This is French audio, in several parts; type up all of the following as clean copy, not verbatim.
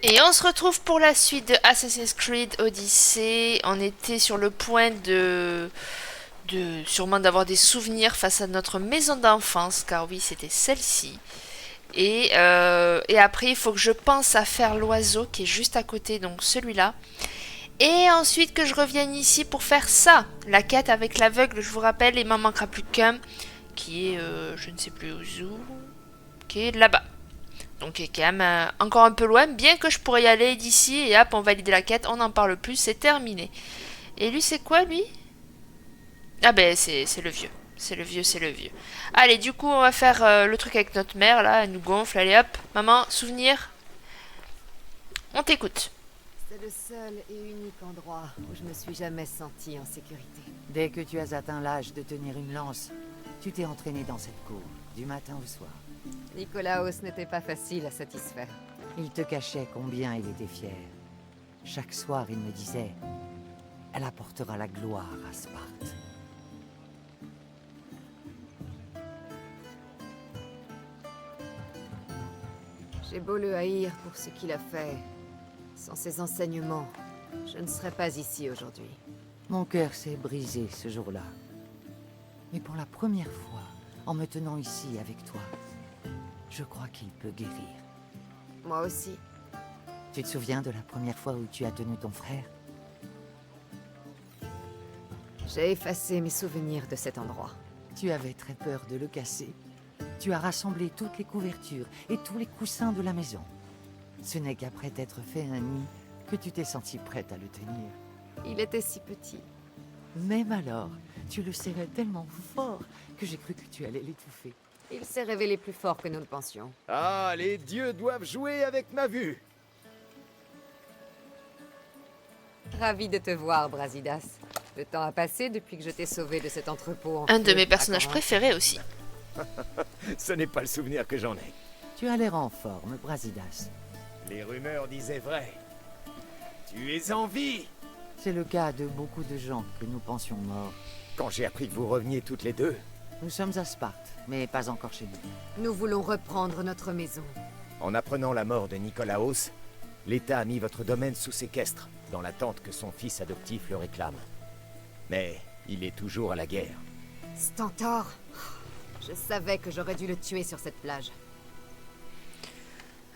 Et on se retrouve pour la suite de Assassin's Creed Odyssey. On était sur le point de sûrement d'avoir des souvenirs face à notre maison d'enfance, car oui, c'était celle-ci. Et après, il faut que je pense à faire l'oiseau qui est juste à côté, donc celui-là. Et ensuite que je revienne ici pour faire ça, la quête avec l'aveugle, je vous rappelle, il m'en manquera plus qu'un, qui est, je ne sais plus où, qui est là-bas. Donc qui est quand même encore un peu loin, bien que je pourrais y aller d'ici et hop, on valide la quête, on n'en parle plus, c'est terminé. Et lui, c'est quoi lui? Ah ben c'est le vieux. C'est le vieux, c'est le vieux. Allez, du coup, on va faire le truc avec notre mère, là, elle nous gonfle, allez hop. Maman, souvenir, on t'écoute. C'est le seul et unique endroit où je me suis jamais sentie en sécurité. Dès que tu as atteint l'âge de tenir une lance, tu t'es entraîné dans cette cour, du matin au soir. Nicolaos n'était pas facile à satisfaire. Il te cachait combien il était fier. Chaque soir, il me disait, elle apportera la gloire à Sparte. J'ai beau le haïr pour ce qu'il a fait. Sans ses enseignements, je ne serais pas ici aujourd'hui. Mon cœur s'est brisé ce jour-là. Mais pour la première fois, en me tenant ici avec toi, je crois qu'il peut guérir. Moi aussi. Tu te souviens de la première fois où tu as tenu ton frère? J'ai effacé mes souvenirs de cet endroit. Tu avais très peur de le casser. Tu as rassemblé toutes les couvertures et tous les coussins de la maison. Ce n'est qu'après t'être fait un nid que tu t'es senti prête à le tenir. Il était si petit. Même alors, tu le serrais tellement fort que j'ai cru que tu allais l'étouffer. Il s'est révélé plus fort que nous le pensions. Ah, les dieux doivent jouer avec ma vue. Ravi de te voir, Brasidas. Le temps a passé depuis que je t'ai sauvé de cet entrepôt en Un de feu mes à personnages Corinthe. préférés aussi. Ce n'est pas le souvenir que j'en ai. Tu as l'air en forme, Brasidas. Les rumeurs disaient vrai. Tu es en vie. C'est le cas de beaucoup de gens que nous pensions morts. Quand j'ai appris que vous reveniez toutes les deux, Nous sommes à Sparte, mais pas encore chez nous. Nous voulons reprendre notre maison. en apprenant la mort de Nicolaos, l'État a mis votre domaine sous séquestre, dans l'attente que son fils adoptif le réclame. Mais il est toujours à la guerre. Stentor. Je savais que j'aurais dû le tuer sur cette plage.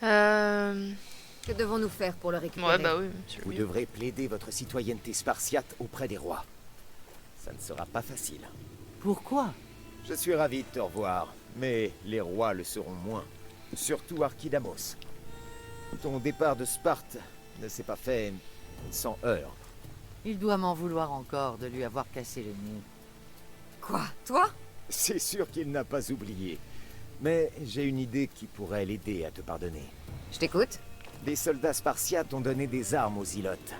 Euh... Que devons-nous faire pour le récupérer? Ouais, bah oui, c'est le Vous mieux. devrez plaider votre citoyenneté spartiate auprès des rois. Ça ne sera pas facile. Pourquoi? Je suis ravi de te revoir, mais les rois le seront moins. Surtout Archidamos. Ton départ de Sparte ne s'est pas fait sans heurts. Il doit m'en vouloir encore de lui avoir cassé le nez. Quoi? Toi? C'est sûr qu'il n'a pas oublié. Mais j'ai une idée qui pourrait l'aider à te pardonner. Je t'écoute. Des soldats spartiates ont donné des armes aux Ilotes.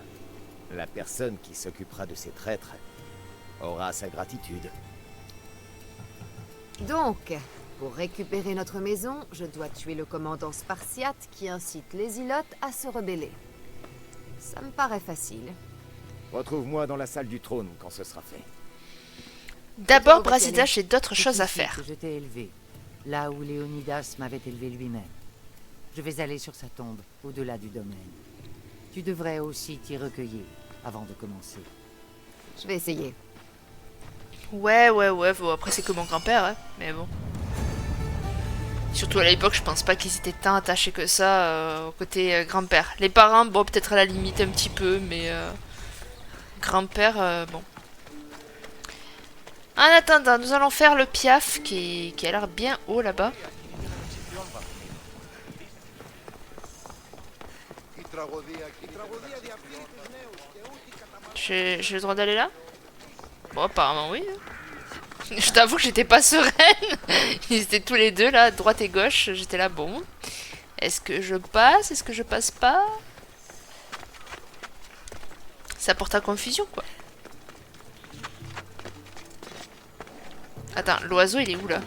La personne qui s'occupera de ces traîtres aura sa gratitude. Donc, pour récupérer notre maison, je dois tuer le commandant spartiate qui incite les Ilotes à se rebeller. Ça me paraît facile. Retrouve-moi dans la salle du trône quand ce sera fait. D'abord, Brasidas, j'ai d'autres C'est choses à ici faire. que je t'ai élevé, là où Léonidas m'avait élevé lui-même. Je vais aller sur sa tombe, au-delà du domaine. Tu devrais aussi t'y recueillir avant de commencer. Je vais essayer. Ouais, bon, après c'est que mon grand-père, hein, mais bon. Surtout à l'époque, je pense pas qu'ils étaient tant attachés que ça au côté grand-père. Les parents, bon, peut-être à la limite un petit peu, mais grand-père, bon. En attendant, nous allons faire le piaf qui a l'air bien haut là-bas. J'ai le droit d'aller là? Bon, apparemment oui. Je t'avoue que j'étais pas sereine. Ils étaient tous les deux là, droite et gauche. J'étais là, bon. Est-ce que je passe? Est-ce que je passe pas? Ça porte à confusion quoi. Attends, l'oiseau il est où là?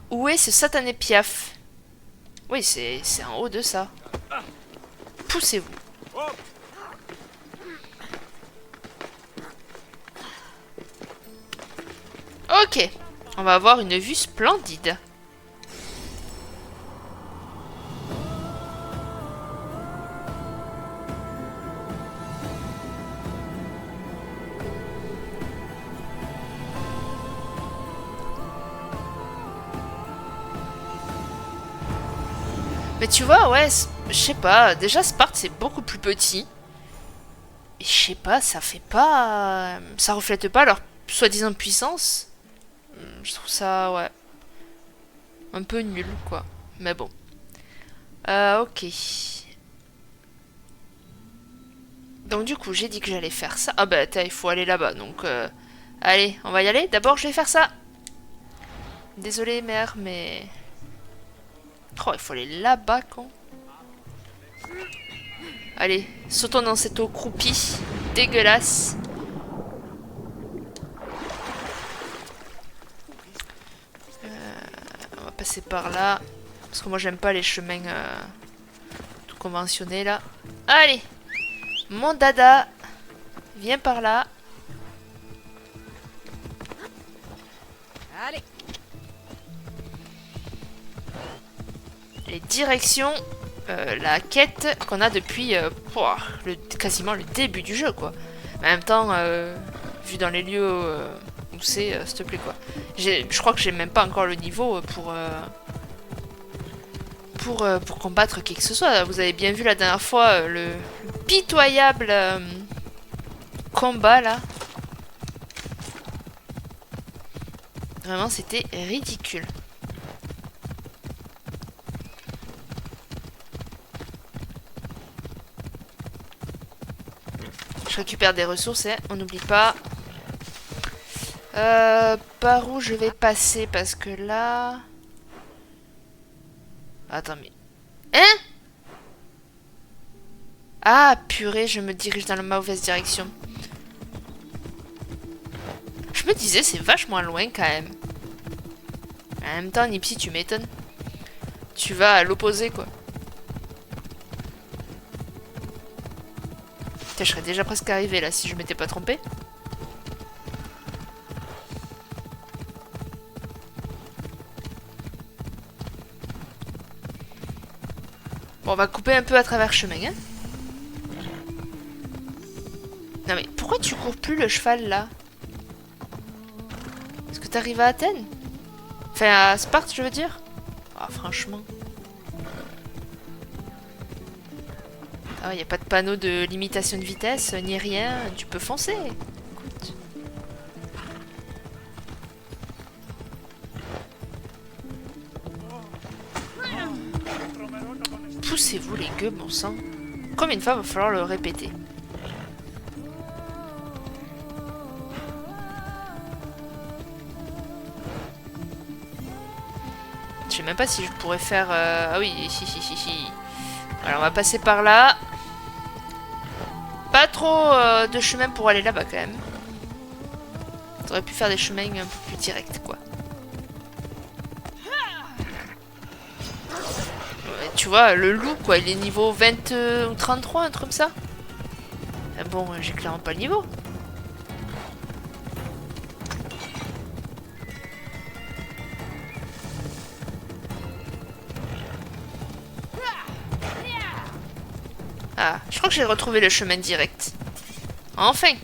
Où est ce satané piaf? Oui, c'est en haut de ça. Poussez-vous. Ok, on va avoir une vue splendide. Mais tu vois, ouais, je sais pas. Déjà, Sparte, c'est beaucoup plus petit. Et je sais pas, ça fait pas... Ça reflète pas leur soi-disant puissance. Je trouve ça, ouais, un peu nul, quoi. Mais bon. Ok. Donc du coup, j'ai dit que j'allais faire ça. Ah bah, il faut aller là-bas, donc... Allez, on va y aller. D'abord, je vais faire ça. Désolé, mère, mais... Oh, il faut aller là-bas, con. Allez, sautons dans cette eau croupie. Dégueulasse. On va passer par là. Parce que moi, j'aime pas les chemins tout conventionnels, là. Allez, mon dada. Viens par là. Allez. Les directions, la quête qu'on a depuis quasiment le début du jeu, quoi. Mais en même temps, vu dans les lieux où c'est, s'il te plaît, quoi. Je crois que j'ai même pas encore le niveau pour combattre qui que ce soit. Vous avez bien vu la dernière fois le pitoyable combat, là. Vraiment, c'était ridicule. Je récupère des ressources, hein, on n'oublie pas. Par où je vais passer? Parce que là... Attends, mais... Hein? Ah, purée, je me dirige dans la mauvaise direction. Je me disais, c'est vachement loin quand même. En même temps, Nipsey, tu m'étonnes. Tu vas à l'opposé, quoi. Putain, je serais déjà presque arrivé là si je m'étais pas trompé. Bon, on va couper un peu à travers le chemin, hein. Non mais pourquoi tu cours plus le cheval là? Est-ce que t'arrives à Athènes? Enfin à Sparte je veux dire? Ah franchement. Ah y a pas de panneau de limitation de vitesse ni rien, tu peux foncer. Écoute. Poussez-vous les gueux bon sang. Combien de fois va falloir le répéter? Je sais même pas si je pourrais faire... Ah oui, si. Alors on va passer par là. Pas trop de chemin pour aller là-bas quand même. T'aurais pu faire des chemins un peu plus directs quoi. Ouais, tu vois, le loup quoi, il est niveau 20 ou 33, un truc comme ça. Ah bon, j'ai clairement pas le niveau. Ah, je crois que j'ai retrouvé le chemin direct. Enfin!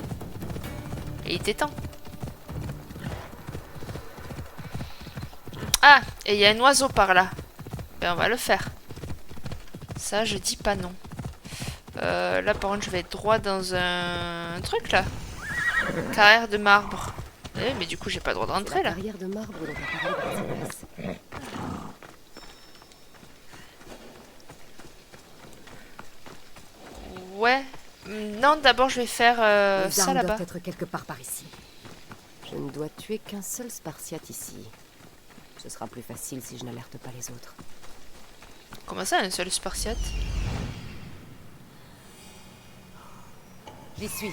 Et il était temps. Ah! Et il y a un oiseau par là. Ben on va le faire. Ça, je dis pas non. Là, par contre, je vais être droit dans un truc, là. Carrière de marbre. Eh, mais du coup, j'ai pas le droit d'entrer, là. Carrière de marbre dont on parlait dans cette place. Ouais. Non, d'abord, je vais faire Les ça armes là-bas. doivent être quelque part par ici. Je ne dois tuer qu'un seul Spartiate ici. Ce sera plus facile si je n'alerte pas les autres. Comment ça, un seul Spartiate? J'y suis.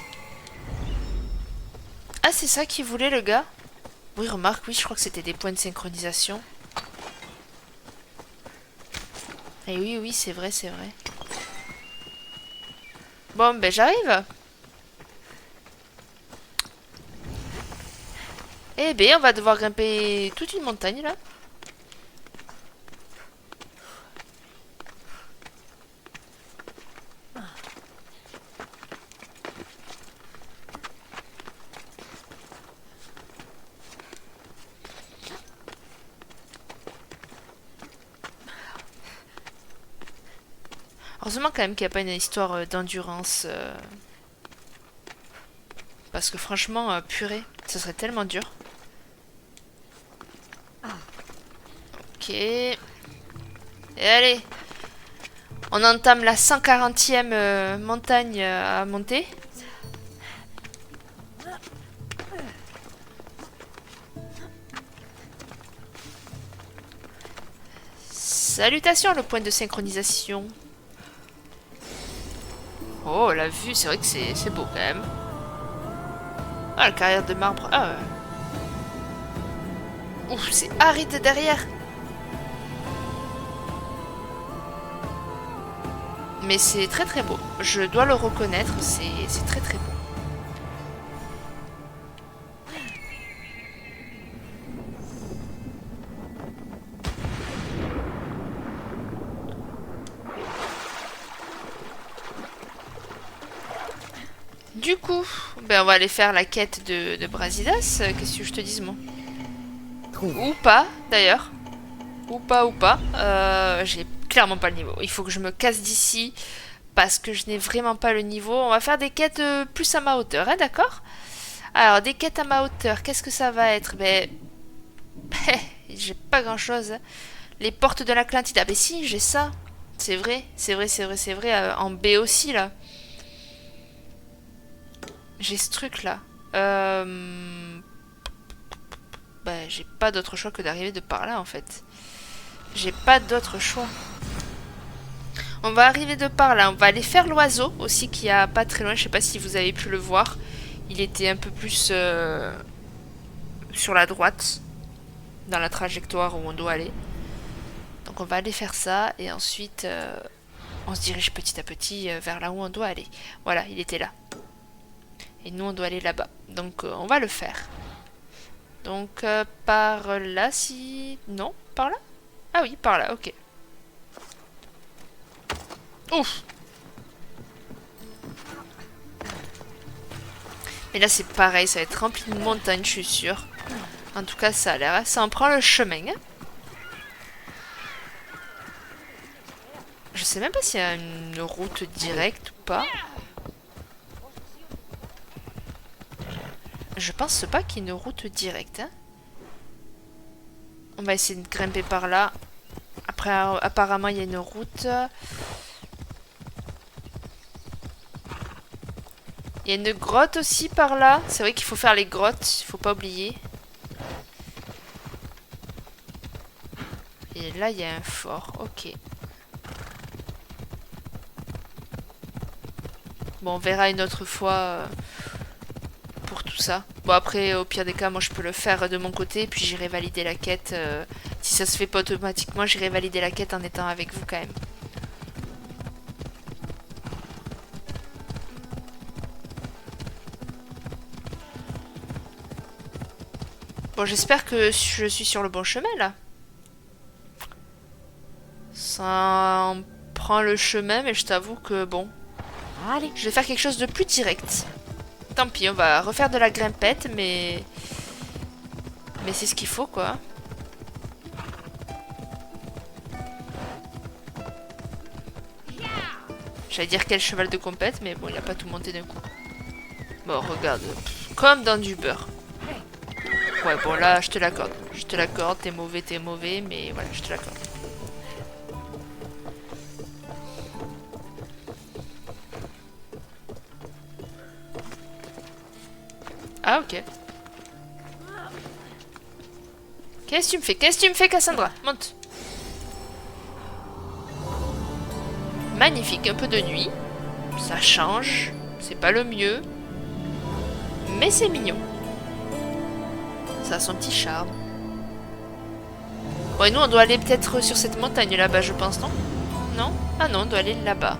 Ah, c'est ça qu'il voulait, le gars? Oui, remarque, oui, je crois que c'était des points de synchronisation. Et oui, c'est vrai, c'est vrai. Bon, ben j'arrive. Eh ben, on va devoir grimper toute une montagne, là. Heureusement quand même qu'il n'y a pas une histoire d'endurance. Parce que franchement, purée, ça serait tellement dur. Ok. Et allez. On entame la 140e montagne à monter. Salutations, le point de synchronisation. Oh, la vue, c'est vrai que c'est beau quand même. Ah, la carrière de marbre. Ah, ouais. Ouf, c'est aride derrière. Mais c'est très très beau. Je dois le reconnaître, c'est très très beau. Du coup, ben on va aller faire la quête de Brasidas. Qu'est-ce que je te dise, moi? Ou pas, d'ailleurs. Ou pas. J'ai clairement pas le niveau. Il faut que je me casse d'ici parce que je n'ai vraiment pas le niveau. On va faire des quêtes plus à ma hauteur, hein, d'accord? Alors, des quêtes à ma hauteur, qu'est-ce que ça va être? Ben, j'ai pas grand-chose. Les portes de l'Atlantide. Ah ben si, j'ai ça. C'est vrai. En B aussi, là. J'ai ce truc-là. Bah, j'ai pas d'autre choix que d'arriver de par là, en fait. J'ai pas d'autre choix. On va arriver de par là. On va aller faire l'oiseau aussi, qui a pas très loin. Je sais pas si vous avez pu le voir. Il était un peu plus sur la droite, dans la trajectoire où on doit aller. Donc on va aller faire ça. Et ensuite, on se dirige petit à petit vers là où on doit aller. Voilà, il était là. Et nous, on doit aller là-bas. Donc, on va le faire. Donc, par là, si... Non, par là? Ah oui, par là, ok. Ouf! Mais là, c'est pareil, ça va être rempli de montagnes, je suis sûre. En tout cas, ça a l'air... Ça en prend le chemin, hein. Je sais même pas s'il y a une route directe ou pas. Je pense pas qu'il y ait une route directe. Hein. On va essayer de grimper par là. Après, apparemment, il y a une route. Il y a une grotte aussi par là. C'est vrai qu'il faut faire les grottes. Il faut pas oublier. Et là, il y a un fort. Ok. Bon, on verra une autre fois... pour tout ça. Bon après au pire des cas moi je peux le faire de mon côté puis j'irai valider la quête. Si ça se fait pas automatiquement j'irai valider la quête en étant avec vous quand même. Bon j'espère que je suis sur le bon chemin là. Ça en prend le chemin mais je t'avoue que bon. Allez. Je vais faire quelque chose de plus direct. Tant pis, on va refaire de la grimpette, mais c'est ce qu'il faut, quoi. J'allais dire quel cheval de compète, mais bon, il a pas tout monté d'un coup. Bon, regarde. Comme dans du beurre. Ouais, bon, là, je te l'accorde. Je te l'accorde, t'es mauvais, mais voilà, je te l'accorde. Ah, ok. Qu'est-ce que tu me fais, Cassandra? Monte. Magnifique, un peu de nuit. Ça change. C'est pas le mieux. Mais c'est mignon. Ça a son petit charme. Bon, et nous, on doit aller peut-être sur cette montagne là-bas, je pense, non? Non? Ah non, on doit aller là-bas.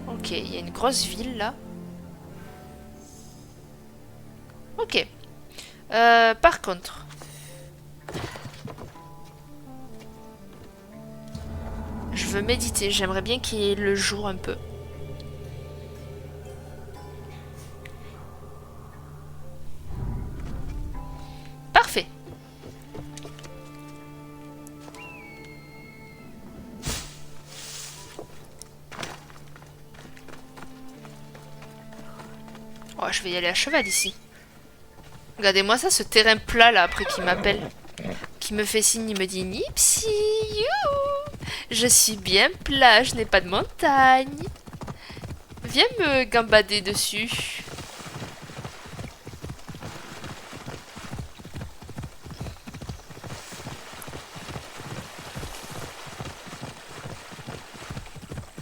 Ok, il y a une grosse ville là. Ok. Par contre... Je veux méditer. J'aimerais bien qu'il y ait le jour un peu. Parfait. Oh, je vais y aller à cheval ici. Regardez-moi ça, ce terrain plat là, après qui m'appelle. Qui me fait signe, il me dit Nipsy, you. Je suis bien plat, je n'ai pas de montagne. Viens me gambader dessus.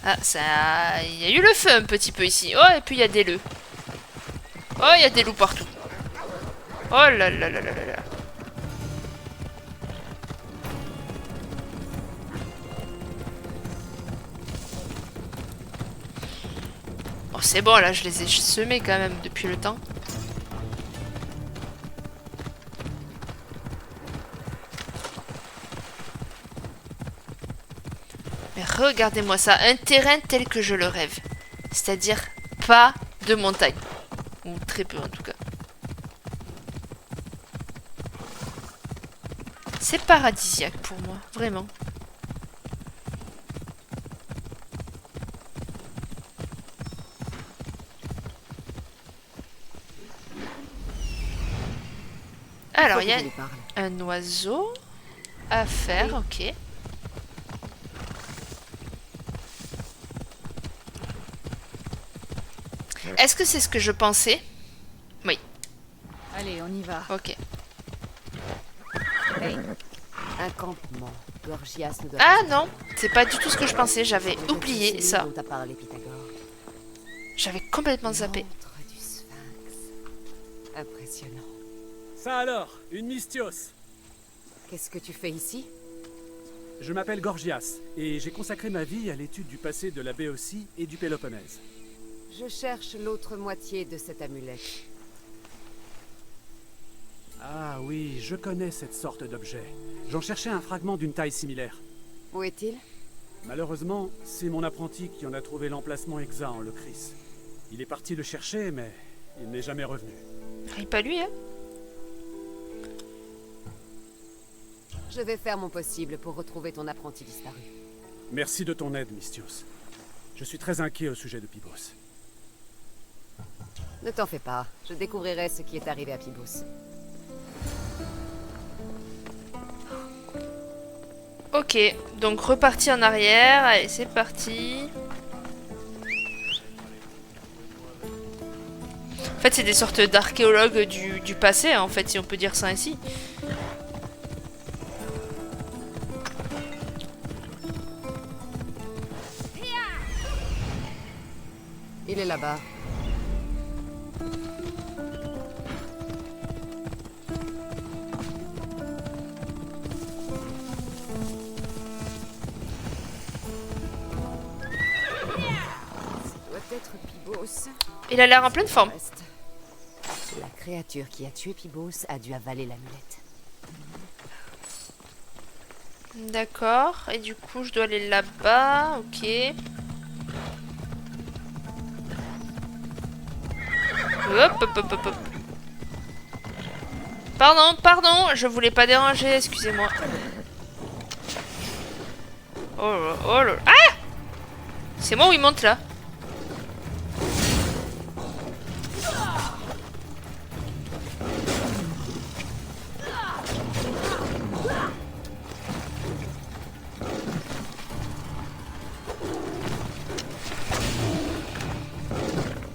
Ah, ça... Il y a eu le feu un petit peu ici. Oh, et puis il y a des loups. Oh, il y a des loups partout. Oh là là là là là là. Oh, c'est bon, là, je les ai semés quand même depuis le temps. Mais regardez-moi ça, un terrain tel que je le rêve. C'est-à-dire pas de montagne. Ou très peu en tout cas. C'est paradisiaque pour moi, vraiment. Alors, il y a un oiseau à faire, ok. Est-ce que c'est ce que je pensais? Oui. Allez, on y va. Ok. Hey. Un campement. Gorgias ne doit Ah pas... non, c'est pas du tout ce que je pensais. J'avais Le oublié celui ça. dont t'a parlé Pythagore. J'avais complètement zappé. L'antre du Sphinx. Impressionnant. Ça alors, une mystios. Qu'est-ce que tu fais ici? Je m'appelle Gorgias, et j'ai consacré ma vie à l'étude du passé de la Béotie et du Péloponnèse. Je cherche l'autre moitié de cette amulette. Ah oui, je connais cette sorte d'objet. J'en cherchais un fragment d'une taille similaire. Où est-il? Malheureusement, c'est mon apprenti qui en a trouvé l'emplacement exact en Locris. Il est parti le chercher, mais il n'est jamais revenu. Et pas lui, hein. Je vais faire mon possible pour retrouver ton apprenti disparu. Merci de ton aide, Mystios. Je suis très inquiet au sujet de Pibos. Ne t'en fais pas, je découvrirai ce qui est arrivé à Pibos. Ok, donc reparti en arrière. Allez, c'est parti. En fait, c'est des sortes d'archéologues du passé, en fait, si on peut dire ça ainsi. Il est là-bas. Être Pibos. Il a l'air en pleine forme. La créature qui a tué Pibos a dû avaler l'amulette. D'accord, et du coup je dois aller là-bas, ok. Hop, hop, hop, hop, hop. Pardon, pardon, je voulais pas déranger, excusez-moi. Oh là, oh là. Ah! C'est moi où il monte là?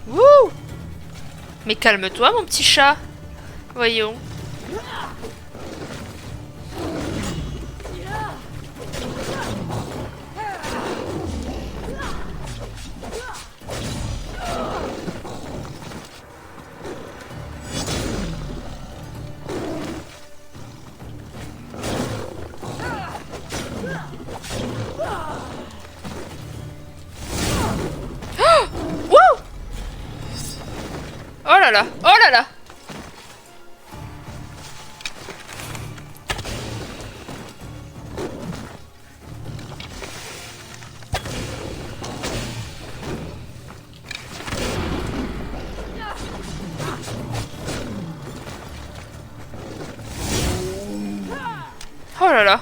Wouh! Mais calme-toi, mon petit chat. Voyons. Oh là là, oh là là. Oh là là.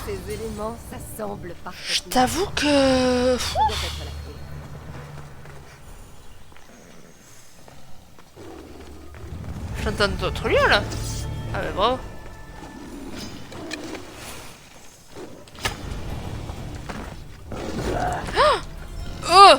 Ces éléments s'assemblent parfaitement. Je t'avoue que... Ça doit être la clé. J'entends d'autres lieux là. Ah bah bravo. Ah oh!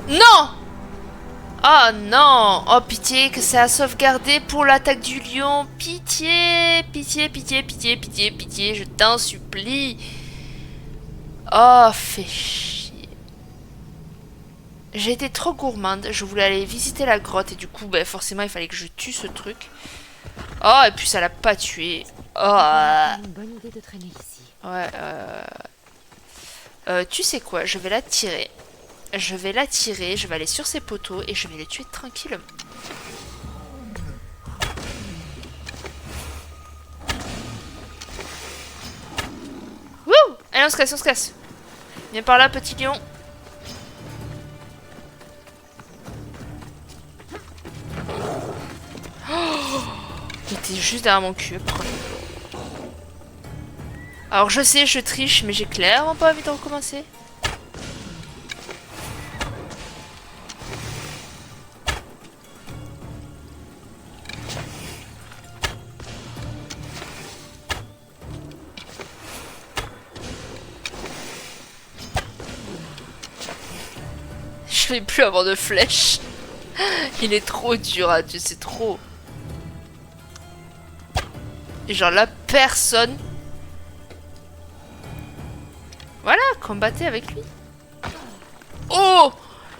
Non! Oh non! Oh pitié que c'est à sauvegarder pour l'attaque du lion. Pitié! Pitié, pitié, pitié, pitié, pitié, je t'en supplie. Oh, fais chier. J'ai été trop gourmande, je voulais aller visiter la grotte et du coup, ben, forcément, il fallait que je tue ce truc. Oh, et puis ça l'a pas tué. Oh! Une bonne idée de traîner ici. Ouais, tu sais quoi? Je vais la tirer. Je vais la tirer, je vais aller sur ses poteaux et je vais les tuer tranquillement. Wouh! Allez, on se casse, on se casse. Viens par là, petit lion. Oh, il était juste derrière mon cul. Alors je sais, je triche, mais j'ai clairement pas envie de recommencer. Je vais plus avoir de flèches. Il est trop dur à tuer, c'est trop. Et genre là, personne. Voilà, combattez avec lui. Oh!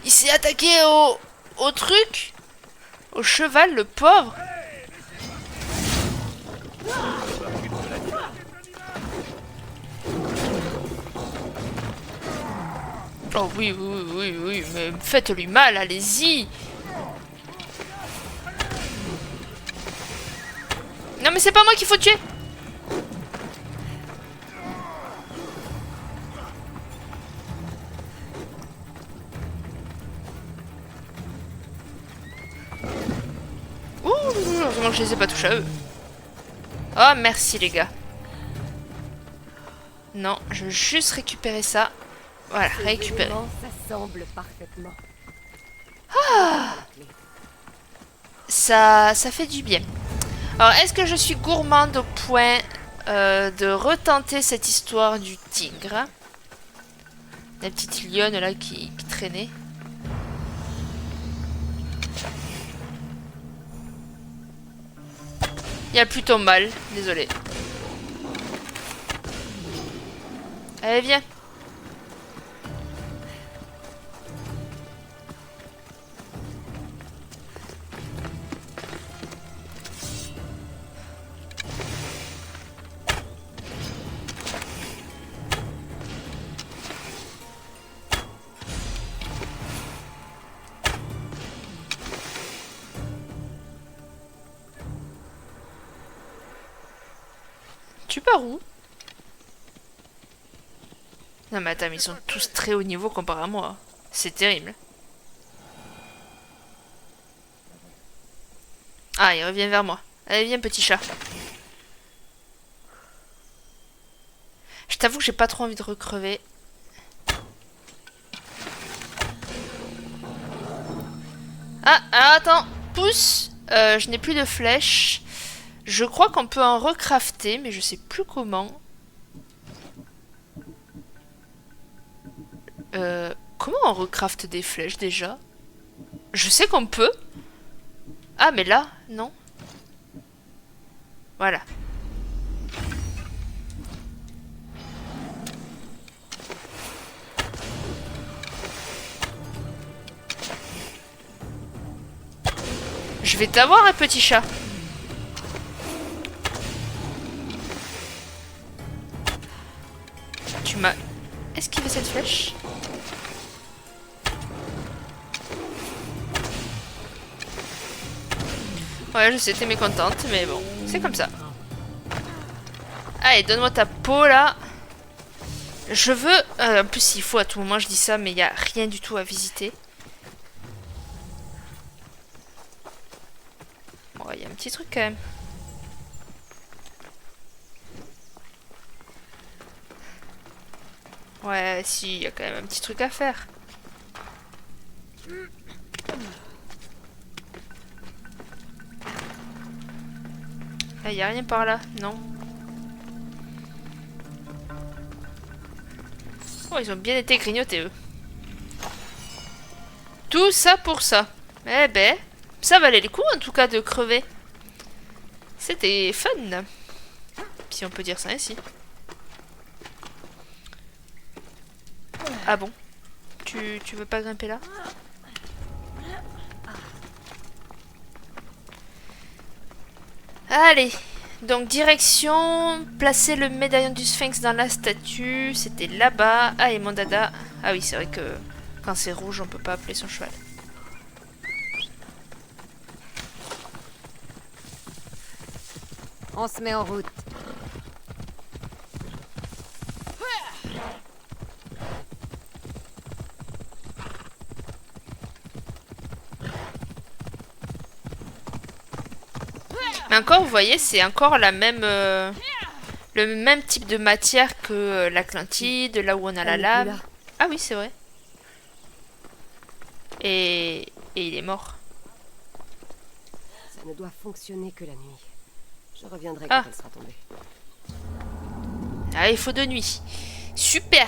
Il s'est attaqué au truc. Au cheval, le pauvre. Oh oui, oui, oui, oui, mais faites-lui mal, allez-y. Non mais c'est pas moi qu'il faut tuer. Ouh, heureusement que je les ai pas touchés à eux. Oh merci les gars. Non, je veux juste récupérer ça. Voilà, récupérer. Ça semble parfaitement. Ah, ça fait du bien. Alors, est-ce que je suis gourmande au point de retenter cette histoire du tigre? La petite lionne là qui traînait. Il y a plutôt mal, désolé. Allez, viens. Tu pars où? Non mais attends, mais ils sont tous très haut niveau comparé à moi. C'est terrible. Ah, il revient vers moi. Allez, viens petit chat. Je t'avoue que j'ai pas trop envie de recrever. Ah, attends, pousse. Je n'ai plus de flèches. Je crois qu'on peut en recrafter, mais je sais plus comment. Comment on recrafte des flèches déjà? Je sais qu'on peut. Ah, mais là, non. Voilà. Je vais t'avoir un petit chat. Tu m'as esquivé cette flèche. Ouais, je sais, t'es mécontente, mais bon, c'est comme ça. Allez, donne-moi ta peau, là. Je veux... en plus, il faut à tout moment, je dis ça, mais il n'y a rien du tout à visiter. petit truc quand même. Ouais, si, il y a quand même un petit truc à faire. Ah, y a rien par là, non. Oh, ils ont bien été grignotés, eux. Tout ça pour ça. Eh ben, ça valait le coup, en tout cas, de crever. C'était fun. Si on peut dire ça ainsi. Ah bon? Tu veux pas grimper là? Allez, donc direction, placer le médaillon du Sphinx dans la statue, c'était là-bas. Ah, et mon dada. Ah oui, c'est vrai que quand c'est rouge, on peut pas appeler son cheval. On se met en route. Mais encore, vous voyez, c'est encore la même, le même type de matière que l'Atlantide, là où on a la Elle n'est plus lave. là. Ah oui, c'est vrai. Et il est mort. Ça ne doit fonctionner que la nuit. Je reviendrai Ah. quand elle sera tombée. Ah, il faut de nuit. Super.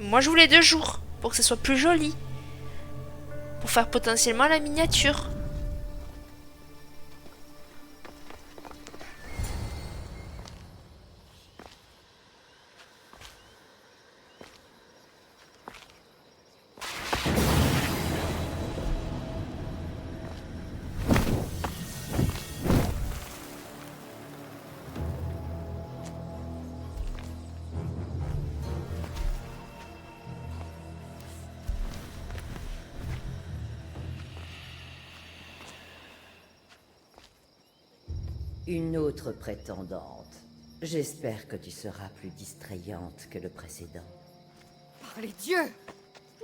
Moi, je voulais 2 jours pour que ce soit plus joli. Pour faire potentiellement la miniature. Une autre prétendante. J'espère que tu seras plus distrayante que le précédent. Par les dieux!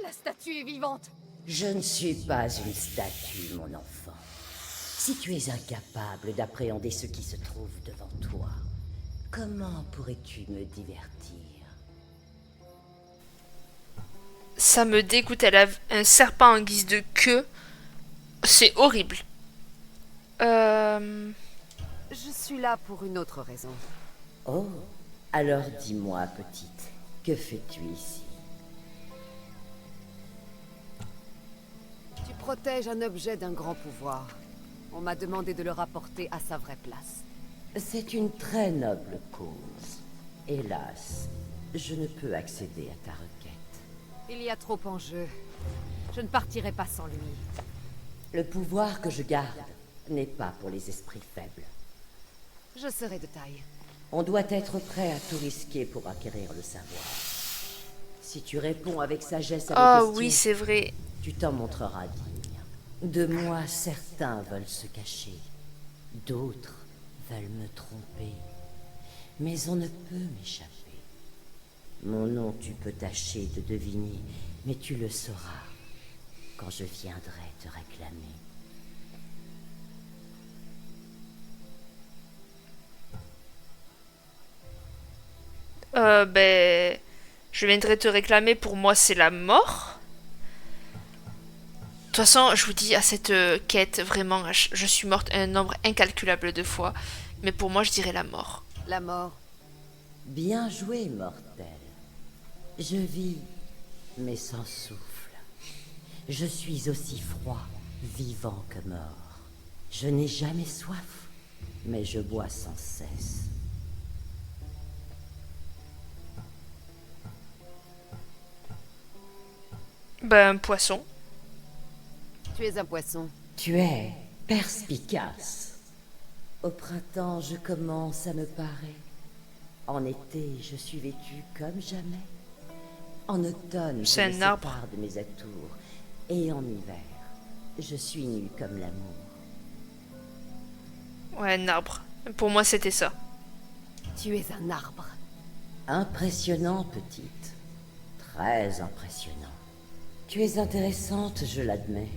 La statue est vivante! Je ne suis pas une statue, mon enfant. Si tu es incapable d'appréhender ce qui se trouve devant toi, comment pourrais-tu me divertir? Ça me dégoûte. Elle a un serpent en guise de queue. C'est horrible. Je suis là pour une autre raison. Oh, alors dis-moi, petite, que fais-tu ici? Tu protèges un objet d'un grand pouvoir. On m'a demandé de le rapporter à sa vraie place. C'est une très noble cause. Hélas, je ne peux accéder à ta requête. Il y a trop en jeu. Je ne partirai pas sans lui. Le pouvoir que je garde n'est pas pour les esprits faibles. Je serai de taille. On doit être prêt à tout risquer pour acquérir le savoir. Si tu réponds avec sagesse à mes Oh questions, oui, c'est vrai. tu t'en montreras digne. De moi, certains veulent se cacher. D'autres veulent me tromper. Mais on ne peut m'échapper. Mon nom, tu peux tâcher de deviner, mais tu le sauras quand je viendrai te réclamer. Ben, je viendrai te réclamer. Pour moi, c'est la mort. De toute façon, je vous dis, à cette quête, vraiment, je suis morte un nombre incalculable de fois. Mais pour moi, je dirais la mort. La mort. Bien joué, mortel. Je vis, mais sans souffle. Je suis aussi froid, vivant que mort. Je n'ai jamais soif, mais je bois sans cesse. Ben, un poisson. Tu es un poisson. Tu es perspicace. Au printemps, je commence à me parer. En été, je suis vêtue comme jamais. En automne, je C'est me un arbre. sépare de mes atours. Et en hiver, je suis nue comme l'amour. Ouais, un arbre. Pour moi, c'était ça. Tu es un arbre. Impressionnant, petite. Très impressionnant. Tu es intéressante, je l'admets.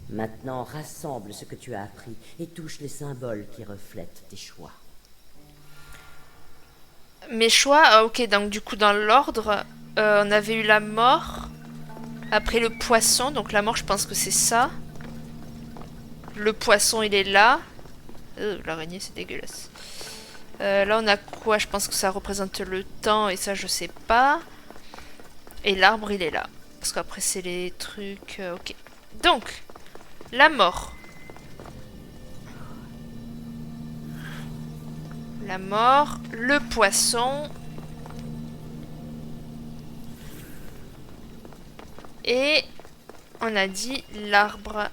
Maintenant, rassemble ce que tu as appris et touche les symboles qui reflètent tes choix. Mes choix, ah, ok, donc du coup dans l'ordre, on avait eu la mort, après le poisson, donc la mort je pense que c'est ça. Le poisson il est là. L'araignée c'est dégueulasse. Là on a quoi? Je pense que ça représente le temps et ça je sais pas. Et l'arbre il est là. Parce qu'après c'est les trucs... ok. Donc, la mort. La mort, le poisson. Et on a dit l'arbre.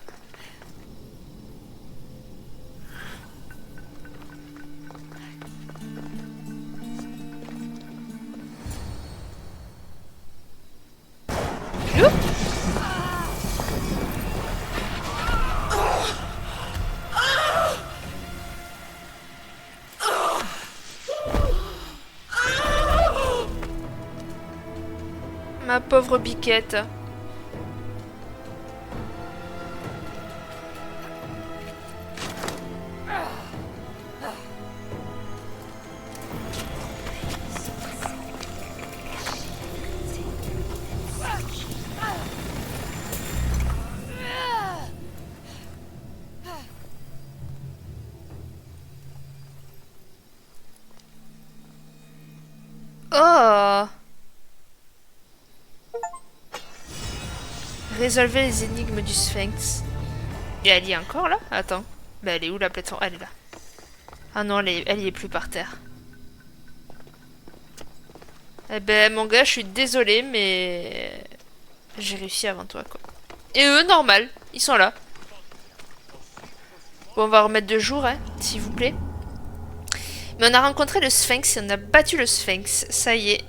Youp. Ma pauvre biquette. Oh! Résolvez les énigmes du Sphinx. Et elle y est encore là? Attends. Bah elle est où la plateforme? Elle est là. Ah non, elle y est plus par terre. Eh ben mon gars, je suis désolée, mais... j'ai réussi avant toi, quoi. Et eux, normal. Ils sont là. Bon, on va remettre de jour, hein, s'il vous plaît. Mais on a rencontré le Sphinx et on a battu le Sphinx. Ça y est.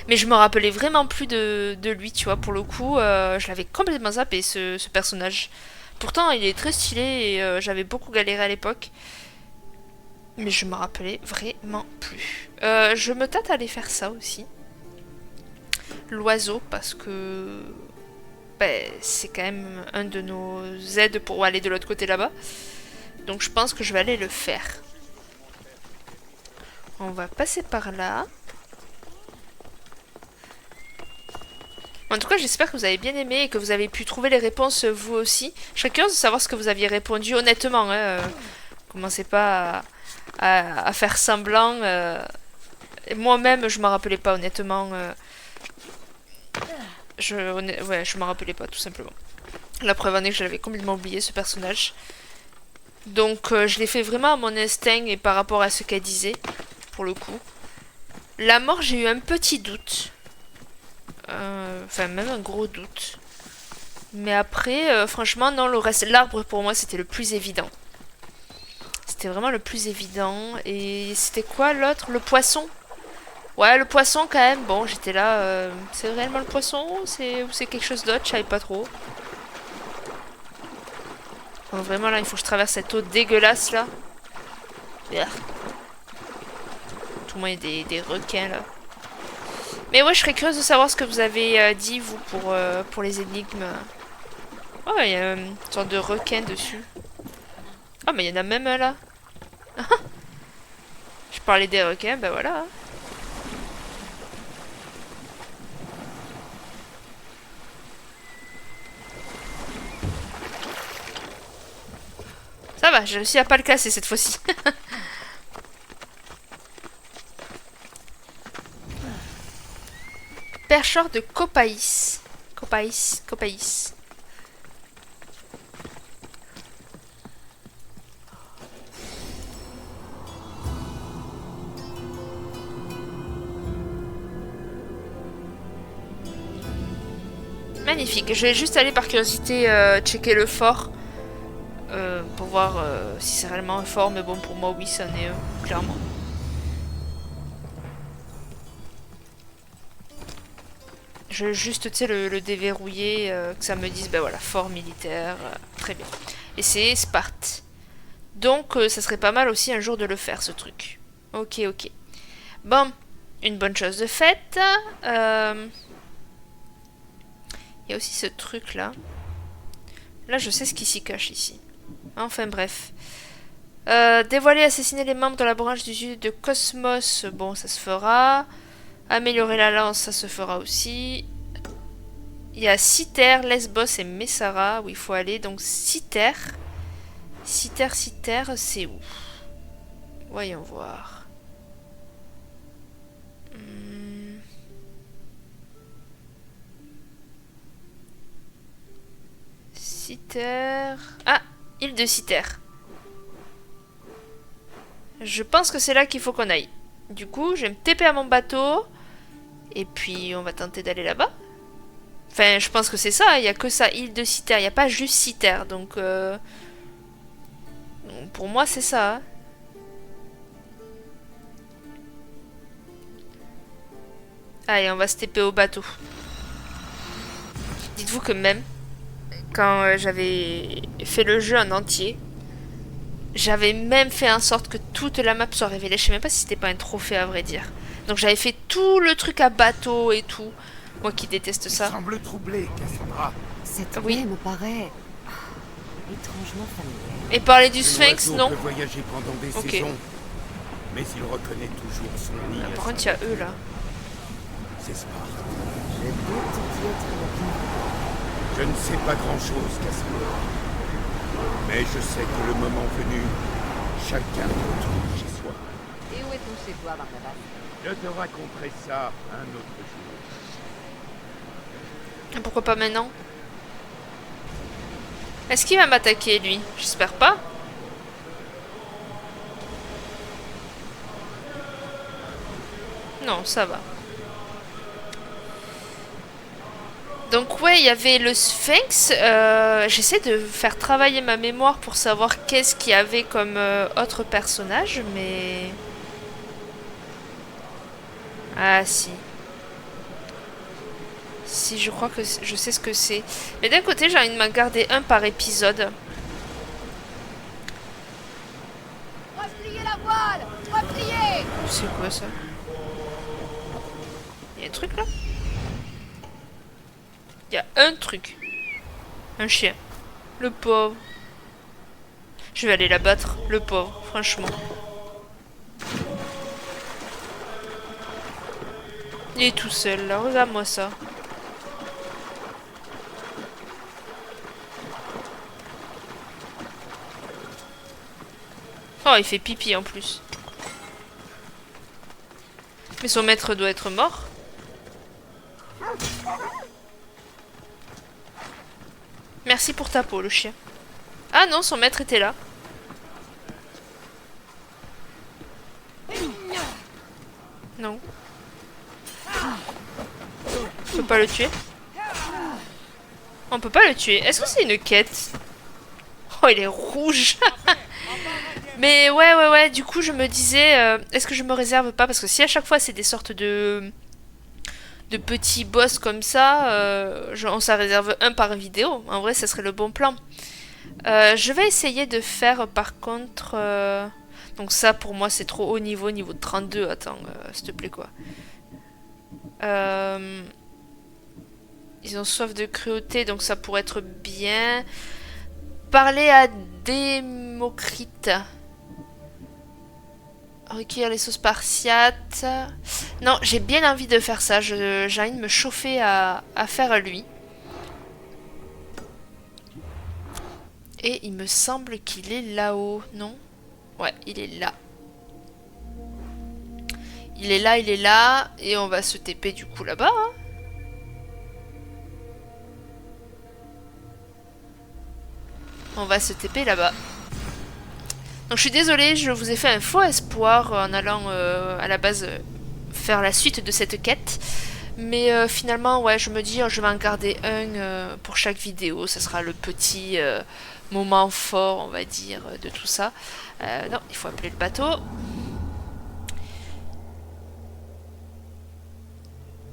Mais je me rappelais vraiment plus de lui, tu vois. Pour le coup, je l'avais complètement zappé, ce personnage. Pourtant, il est très stylé et j'avais beaucoup galéré à l'époque. Mais je me rappelais vraiment plus. Je me tâte à aller faire ça aussi. L'oiseau, parce que... ben, c'est quand même un de nos aides pour aller de l'autre côté là-bas. Donc je pense que je vais aller le faire. On va passer par là. En tout cas, j'espère que vous avez bien aimé et que vous avez pu trouver les réponses vous aussi. Je serais curieuse de savoir ce que vous aviez répondu honnêtement. Hein. Commencez pas à faire semblant. Moi-même, je m'en rappelais pas honnêtement. Ouais, je m'en rappelais pas tout simplement. La preuve en est que je l'avais complètement oublié ce personnage. Donc je l'ai fait vraiment à mon instinct et par rapport à ce qu'elle disait, pour le coup. La mort, j'ai eu un petit doute. Enfin, même un gros doute. Mais après, franchement, non, le reste... L'arbre, pour moi, c'était le plus évident. C'était vraiment le plus évident. Et c'était quoi, l'autre? Le poisson? Ouais, le poisson, quand même. Bon, j'étais là... c'est réellement le poisson? Ou c'est quelque chose d'autre? Je savais pas trop. Bon, vraiment, là, il faut que je traverse cette eau dégueulasse, là. Tout le monde, il y a des requins, là. Mais ouais, je serais curieuse de savoir ce que vous avez dit, vous, pour les énigmes. Oh, il y a une sorte de requin dessus. Oh, mais il y en a même un là. Je parlais des requins, ben voilà. Ça va, j'ai réussi à pas le casser cette fois-ci. Percheur de copaïs. Copaïs. Magnifique. Je vais juste aller par curiosité checker le fort. Pour voir si c'est réellement un fort. Mais bon, pour moi, oui, ça en est clairement. Je veux juste, tu sais, le déverrouiller, que ça me dise, ben voilà, fort militaire, très bien. Et c'est Sparte. Donc, ça serait pas mal aussi un jour de le faire, ce truc. Ok. Bon, une bonne chose de faite. Il y a aussi ce truc-là. Là, je sais ce qui s'y cache ici. Enfin, bref. Dévoiler, assassiner les membres de la branche du sud de Cosmos. Bon, ça se fera. Améliorer la lance, ça se fera aussi. Il y a Citer, Lesbos et Messara où il faut aller. Donc, Citer. Citer, c'est où? Voyons voir. Citer... Ah, île de Citer. Je pense que c'est là qu'il faut qu'on aille. Du coup, je vais me TP à mon bateau. Et puis, on va tenter d'aller là-bas. Enfin, je pense que c'est ça. Il n'y a que ça, île de Citer. Il n'y a pas juste Citer. Donc, pour moi, c'est ça. Hein. Allez, on va se TP au bateau. Dites-vous que même quand j'avais fait le jeu en entier, j'avais même fait en sorte que toute la map soit révélée. Je sais même pas si c'était pas un trophée à vrai dire. Donc j'avais fait tout le truc à bateau et tout. Moi qui déteste ça. Tu sembles troublée, Cassandra. Cette Oui. baie me paraît étrangement familière. Et parler du Un Sphinx, oiseau non. peut voyager pendant des Ok. saisons, mais il reconnaît toujours son nid. Par contre, il y a eux là. C'est Sparte. Je doute d'y être mobile. Je ne sais pas grand-chose, Cassandra. Mais je sais que le moment venu, chacun retourne chez soi. Et où est-on chez toi, Barnabas? Je te raconterai ça un autre jour. Pourquoi pas maintenant? Est-ce qu'il va m'attaquer lui? J'espère pas. Non, ça va. Donc ouais, il y avait le Sphinx. J'essaie de faire travailler ma mémoire pour savoir qu'est-ce qu'il y avait comme autre personnage, mais... Ah si. Si, je crois que je sais ce que c'est. Mais d'un côté, j'ai envie de m'en garder un par épisode. Repliez la voile! Repliez! C'est quoi ça? Il y a un truc là? Il y a un truc. Un chien. Le pauvre. Je vais aller l'abattre, le pauvre, franchement. Il est tout seul là, regarde-moi ça. Oh, il fait pipi en plus. Mais son maître doit être mort. Merci pour ta peau, le chien. Ah non, son maître était là. Non. On peut pas le tuer. On peut pas le tuer. Est-ce que c'est une quête? Oh, il est rouge. Mais ouais. Du coup, je me disais, est-ce que je me réserve pas? Parce que si à chaque fois c'est des sortes de petits boss comme ça, on s'en réserve un par vidéo. En vrai, ça serait le bon plan. Je vais essayer de faire par contre... Donc ça, pour moi, c'est trop haut niveau, niveau 32. Attends, s'il te plaît, quoi. Ils ont soif de cruauté, donc ça pourrait être bien. Parler à Démocrite. Recueillir les sauces spartiates. Non, j'ai bien envie de faire ça. J'ai envie de me chauffer à faire lui. Et il me semble qu'il est là-haut, non? Ouais, il est là. Il est là. Et on va se TP du coup là-bas. Hein. On va se TP là-bas. Donc je suis désolée, je vous ai fait un faux espoir en allant à la base faire la suite de cette quête. Mais finalement, ouais, je me dis, je vais en garder un pour chaque vidéo. Ça sera le petit moment fort, on va dire, de tout ça. Non, il faut appeler le bateau.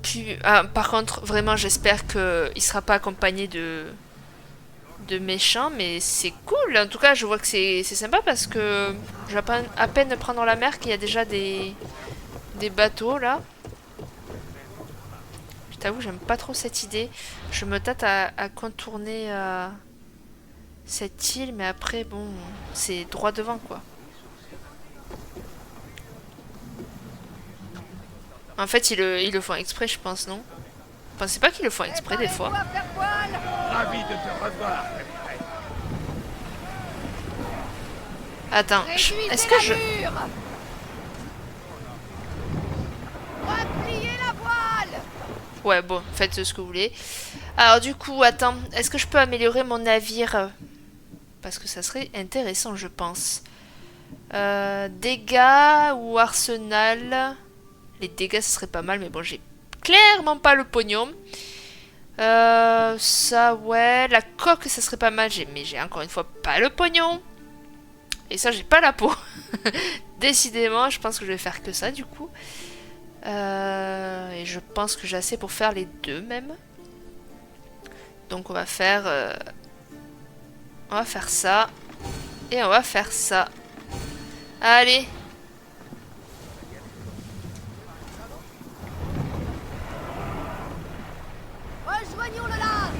Puis, par contre, vraiment, j'espère qu'il ne sera pas accompagné de méchants, mais c'est cool. En tout cas, je vois que c'est sympa parce que je vais à peine prendre la mer qu'il y a déjà des bateaux là. Je t'avoue, j'aime pas trop cette idée. Je me tâte à contourner cette île, mais après, bon, c'est droit devant, quoi. En fait, ils le font exprès, je pense, non? Vous pensez pas qu'ils le font exprès, des fois? Ravi de te revoir, capitaine. Attends, est-ce que je... Repliez la voile! Ouais, bon, faites ce que vous voulez. Alors, du coup, attends, est-ce que je peux améliorer mon navire? Parce que ça serait intéressant, je pense. Dégâts ou arsenal? Les dégâts, ce serait pas mal, mais bon, j'ai clairement pas le pognon. Ça, ouais. La coque, ça serait pas mal, mais j'ai encore une fois pas le pognon. Et ça, j'ai pas la peau. Décidément, je pense que je vais faire que ça, du coup. Et je pense que j'ai assez pour faire les deux, même. Donc, on va faire ça. Et on va faire ça. Allez. Rejoignons le large!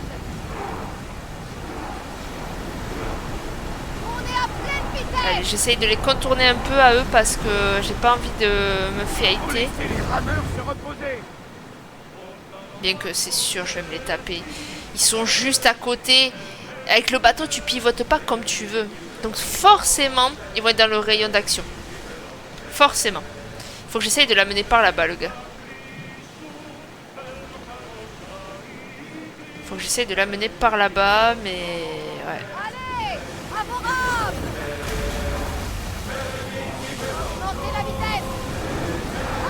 On est à pleine vitesse! Allez, j'essaye de les contourner un peu à eux parce que j'ai pas envie de me fighter. Laissez les rameurs se reposer. Bien que c'est sûr, je vais me les taper. Ils sont juste à côté. Avec le bateau, tu pivotes pas comme tu veux. Donc forcément, ils vont être dans le rayon d'action. Forcément. Faut que j'essaye de l'amener par là-bas, le gars. Faut que j'essaye de l'amener par là-bas, mais... ouais. Allez! À vos rames! Augmentez la vitesse!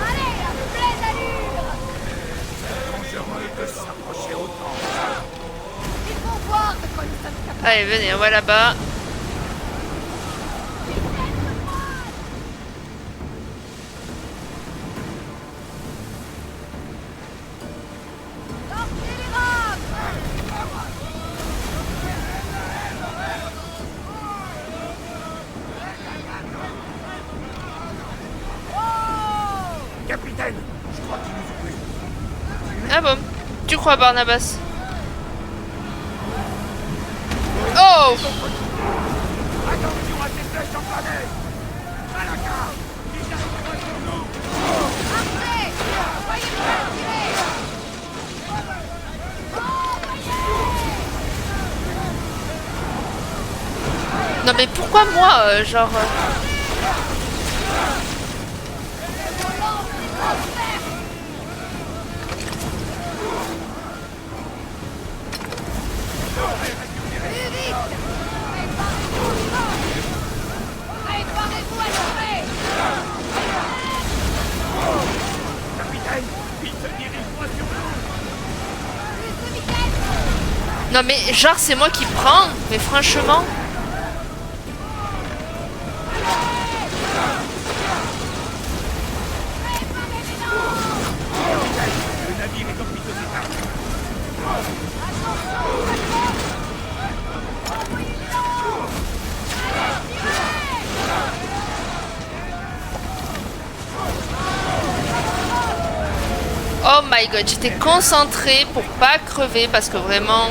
Allez, à pleine allure! Dangereux de s'approcher autant. Ils vont voir de quoi nous sommes capables! Allez, venez, on va là-bas. Lancez les rames! Capitaine, je crois qu'il nous oublie. Ah bon? Tu crois, Barnabas? Oh! Attention à ces flèches enflammées. À la carte. Ils arrivent sur nous. Après! Voyez-vous tirer! Non mais pourquoi moi, genre... Préparez-vous à tirer! Capitaine, ils se dirigent droit sur nous. Plus de vitesse! Non mais genre c'est moi qui prends, mais franchement... Le navire est en piteux état. Oh my god, j'étais concentrée pour pas crever parce que vraiment...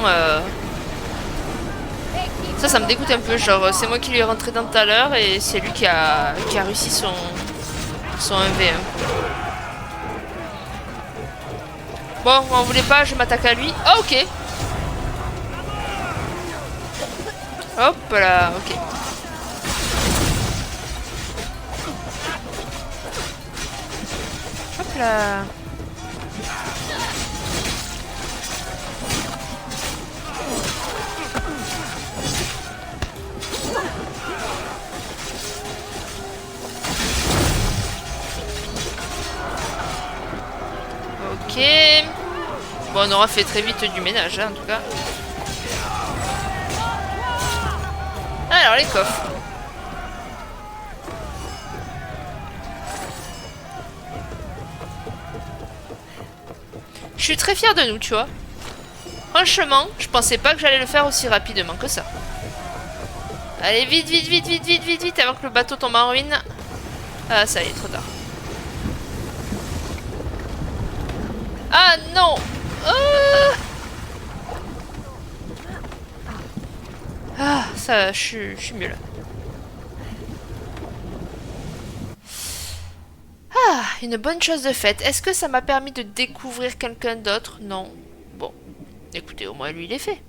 Ça me dégoûte un peu, genre c'est moi qui lui ai rentré dans tout à l'heure et c'est lui qui a réussi son 1v1. Bon, on voulait pas, je m'attaque à lui. Oh, ok. Hop là, ok. Hop là. Ok. Bon, on aura fait très vite du ménage, hein, en tout cas. Alors, les coffres. Je suis très fière de nous, tu vois. Franchement, je pensais pas que j'allais le faire aussi rapidement que ça. Allez, vite, vite, vite, vite, vite, vite, vite, avant que le bateau tombe en ruine. Ah, ça y est, trop tard. Ah non! Ah, Ça, je suis mieux là. Ah, une bonne chose de faite. Est-ce que ça m'a permis de découvrir quelqu'un d'autre? Non. Bon. Écoutez, au moins lui, il est fait.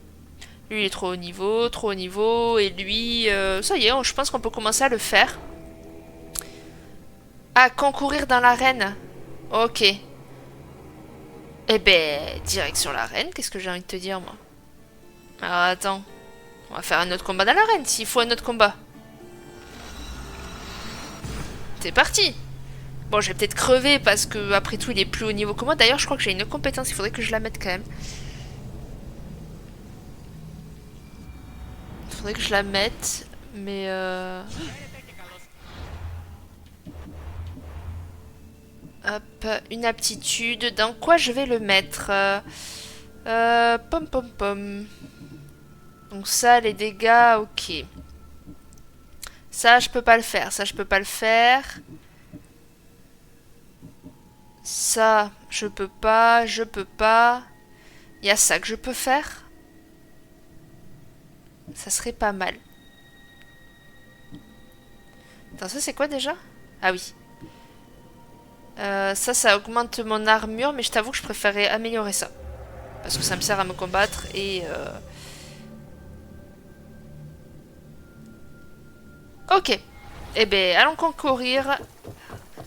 Lui, il est trop haut niveau. Et lui, ça y est, je pense qu'on peut commencer à le faire. Ah, concourir dans l'arène. Ok. Eh ben, direction l'arène, qu'est-ce que j'ai envie de te dire, moi? Alors, attends. On va faire un autre combat dans l'arène, s'il faut un autre combat. C'est parti! Bon, je vais peut-être crever parce que, après tout, il est plus haut niveau que moi. D'ailleurs, je crois que j'ai une compétence, il faudrait que je la mette quand même. Il faudrait que je la mette, mais hop, une aptitude. Dans quoi je vais le mettre? Pom pom pom. Donc ça, les dégâts, ok. Ça, je peux pas le faire. Ça, je peux pas le faire. Ça, je peux pas. Je peux pas. Il y a ça que je peux faire. Ça serait pas mal. Attends, ça c'est quoi déjà? Ah oui. Ça augmente mon armure, mais je t'avoue que je préférais améliorer ça. Parce que ça me sert à me combattre et... Ok. Eh ben, allons concourir.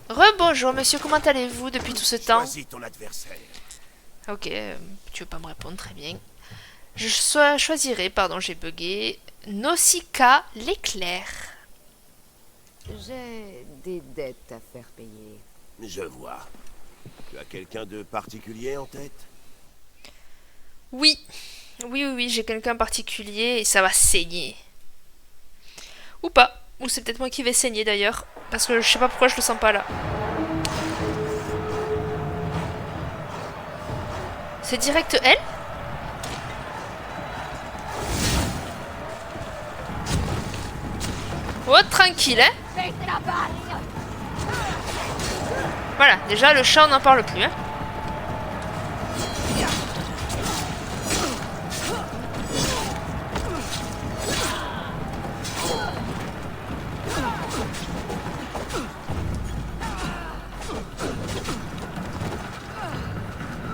Rebonjour monsieur, comment allez-vous depuis tout ce temps? Choisis ton adversaire. Ok, tu veux pas me répondre, très bien. Je choisirai, pardon, j'ai bugué. Nausicaa l'éclair. J'ai des dettes à faire payer. Je vois. Tu as quelqu'un de particulier en tête? Oui. Oui, j'ai quelqu'un en particulier et ça va saigner. Ou pas. Ou c'est peut-être moi qui vais saigner d'ailleurs. Parce que je sais pas pourquoi je le sens pas là. C'est direct elle? Oh, tranquille, hein. Voilà, déjà le chat on n'en parle plus, hein.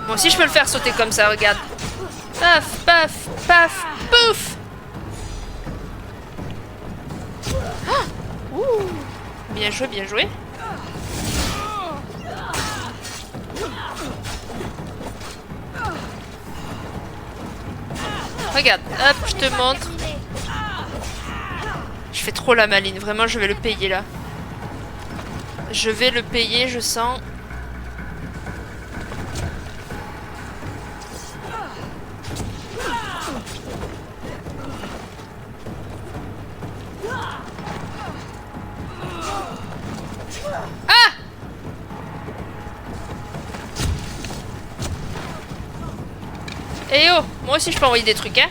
Moi aussi je peux le faire sauter comme ça, regarde. Paf, paf, paf, pouf. Ah, ouh. Bien joué, bien joué. Regarde, hop, je te montre. Je fais trop la maline, vraiment je vais le payer là. Je vais le payer, je sens. Ah! Eh oh, moi aussi je peux envoyer des trucs, hein.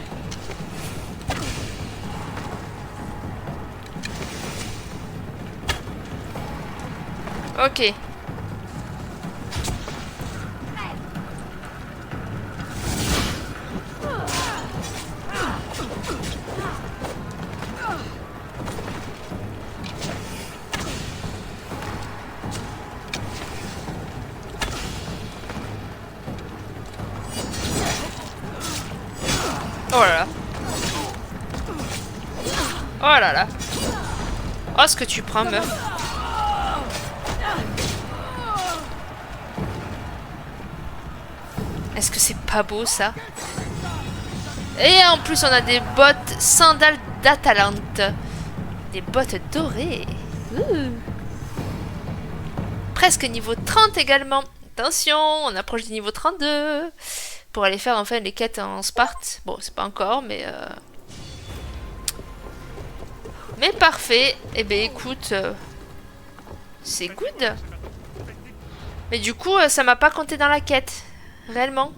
Ok. Oh là là. Oh là là. Oh ce que tu prends, meuf. Est-ce que c'est pas beau ça? Et en plus on a des bottes sandales d'Atalante. Des bottes dorées. Ouh. Presque niveau 30 également. Attention, on approche du niveau 32. Pour aller faire enfin les quêtes en Sparte. Bon, c'est pas encore, mais... Mais parfait. Eh ben écoute... c'est good. Mais du coup, ça m'a pas compté dans la quête. Réellement.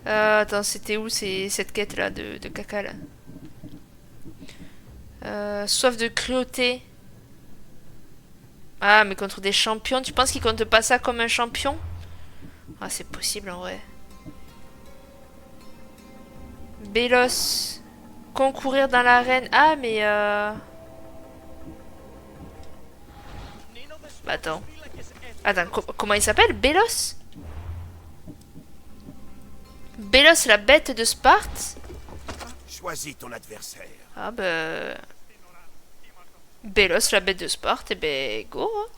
Attends, c'était où cette quête là de caca là? Soif de cruauté. Ah, mais contre des champions, tu penses qu'ils comptent pas ça comme un champion? Ah, c'est possible en vrai. Bélos. concourir dans l'arène. Ah, mais Bah, attends. Attends, comment il s'appelle? Bélos? Bélos, la bête de Sparte? Choisis ton adversaire. Ah, bah... Bélos, la bête de Sparte, et ben, go, hein.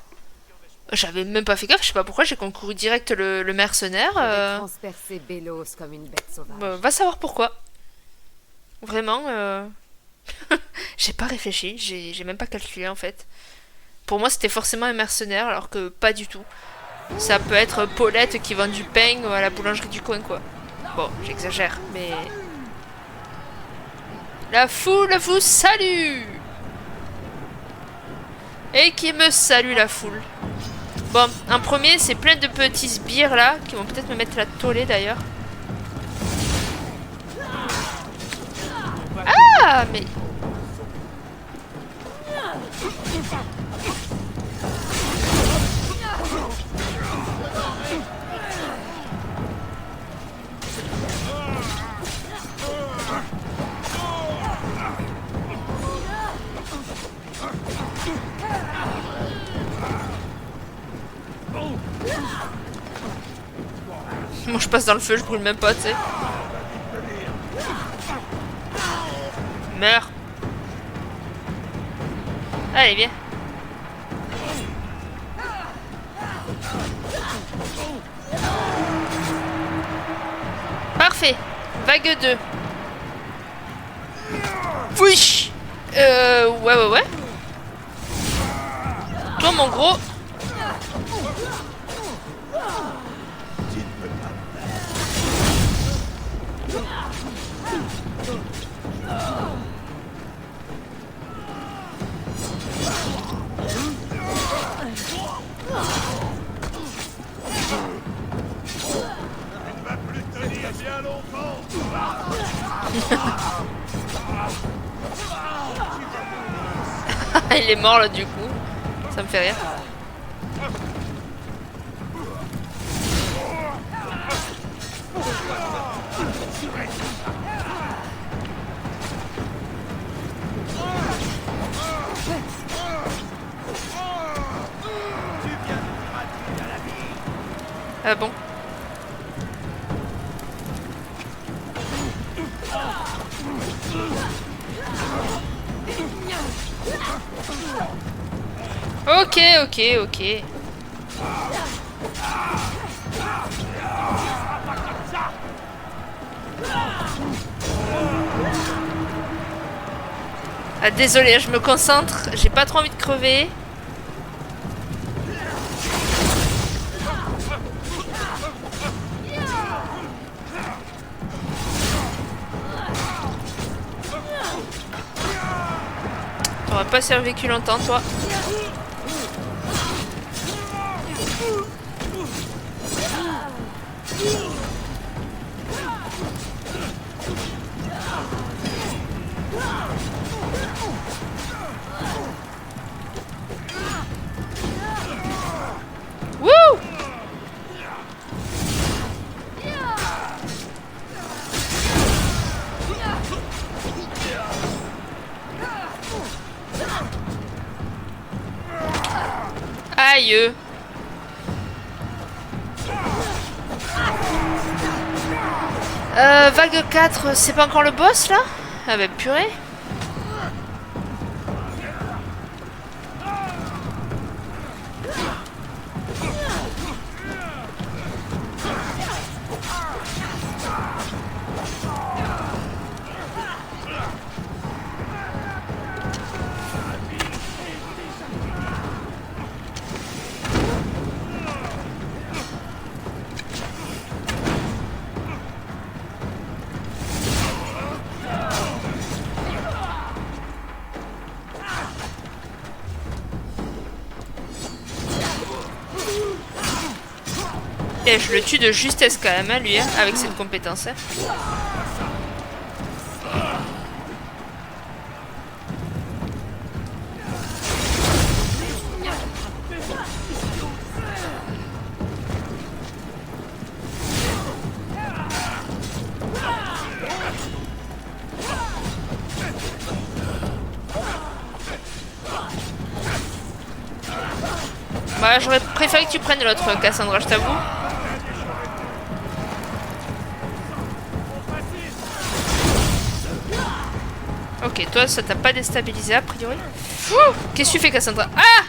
J'avais même pas fait gaffe, je sais pas pourquoi j'ai concouru direct le mercenaire. Je vais transpercer Bélos comme une bête sauvage. Bah, va savoir pourquoi. Vraiment, j'ai pas réfléchi, j'ai même pas calculé en fait. Pour moi c'était forcément un mercenaire alors que pas du tout. Ça peut être Paulette qui vend du pain à la boulangerie du coin quoi. Bon, j'exagère, mais... La foule vous salue! Et qui me salue la foule. Bon, en premier, c'est plein de petits sbires là, qui vont peut-être me mettre la tollée d'ailleurs. Ah, mais... Moi je passe dans le feu, je brûle même pas, tu sais. Meurs. Allez, viens. Parfait. Vague 2. Oui. Ouais. Toi, mon gros. Il est mort là du coup. Ça me fait rire. Ah bon. Ok. Ah désolé, je me concentre, j'ai pas trop envie de crever. T'auras pas survécu longtemps toi. Wouh! Aïe! Vague 4, c'est pas encore le boss là? Ah bah purée. Et je le tue de justesse quand même, hein, lui, hein, avec cette compétence. Hein. Bah, j'aurais préféré que tu prennes l'autre, Cassandra, je t'avoue. Ok, toi, ça t'a pas déstabilisé, a priori. Qu'est-ce que tu fais, Cassandra? Ah!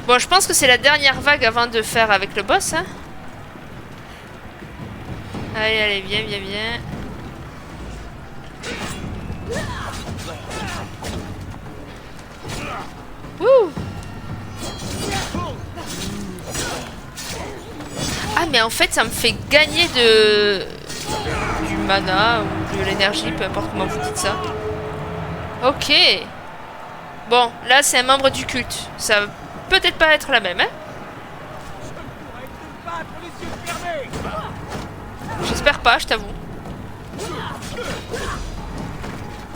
Bon, je pense que c'est la dernière vague avant de faire avec le boss, hein. Allez, allez, viens, viens, viens. Wouh! Ah, mais en fait, ça me fait gagner du mana ou de l'énergie, peu importe comment vous dites ça. Ok. Bon, là, c'est un membre du culte. Ça va peut-être pas être la même, hein? J'espère pas, je t'avoue.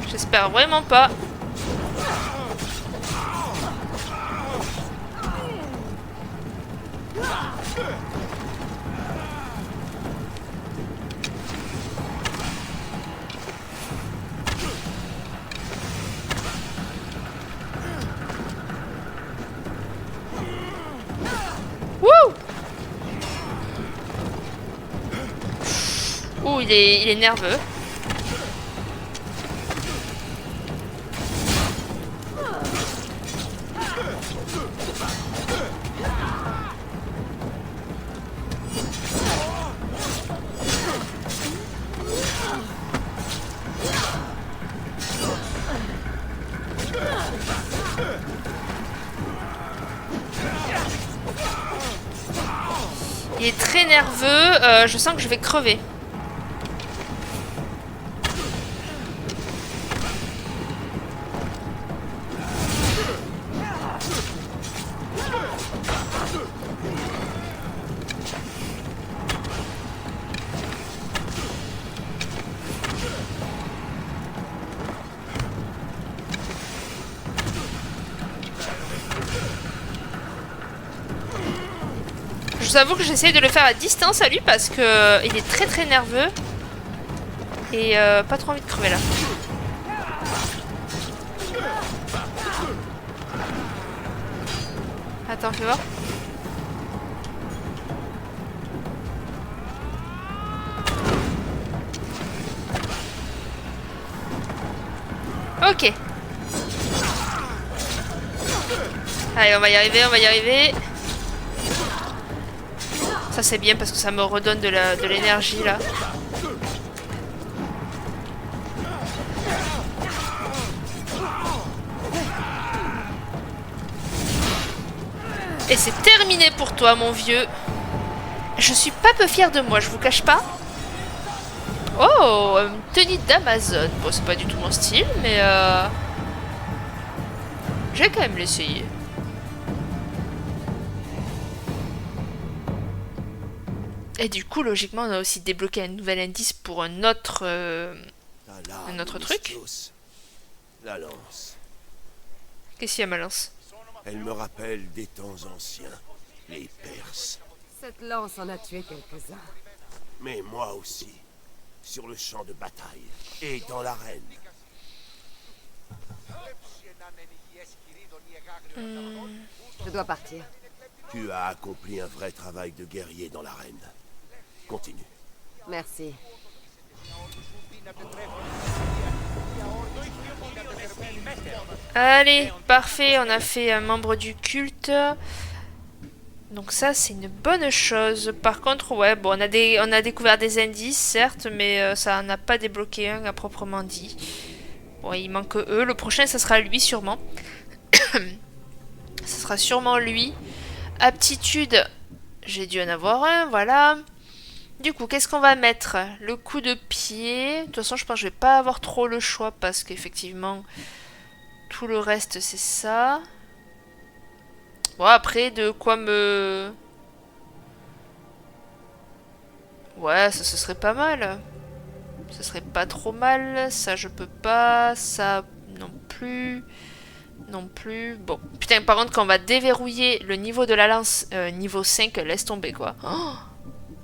J'espère vraiment pas. Wouh! Ouh, il est nerveux. Il est très nerveux, je sens que je vais crever. Je vous avoue que j'essaie de le faire à distance à lui parce que il est très très nerveux. Et pas trop envie de crever là. Attends, fais voir. Ok. Allez, on va y arriver, on va y arriver. Ça c'est bien parce que ça me redonne de l'énergie là. Et c'est terminé pour toi mon vieux. Je suis pas peu fière de moi, je vous cache pas. Oh, une tenue d'Amazon. Bon, c'est pas du tout mon style, mais je vais quand même l'essayer. Et du coup, logiquement, on a aussi débloqué un nouvel indice pour un autre truc. La lance. Qu'est-ce qu'il y a, ma lance? Elle me rappelle des temps anciens, les Perses. Cette lance en a tué quelques-uns. Mais moi aussi, sur le champ de bataille et dans l'arène. Je dois partir. Tu as accompli un vrai travail de guerrier dans l'arène. Continue. Merci. Allez, parfait, on a fait un membre du culte. Donc ça, c'est une bonne chose. Par contre, ouais, bon, on a découvert des indices, certes, mais ça n'a pas débloqué un à proprement dit. Bon, il manque eux. Le prochain, ça sera lui, sûrement. Ça sera sûrement lui. Aptitude, j'ai dû en avoir un, voilà. Du coup, qu'est-ce qu'on va mettre? Le coup de pied. De toute façon, je pense que je vais pas avoir trop le choix parce qu'effectivement, tout le reste, c'est ça. Bon, après, de quoi me... Ouais, ça, ce serait pas mal. Ce serait pas trop mal. Ça, je peux pas. Ça, non plus. Non plus. Bon. Putain, par contre, quand on va déverrouiller le niveau de la lance, niveau 5, laisse tomber, quoi. Oh,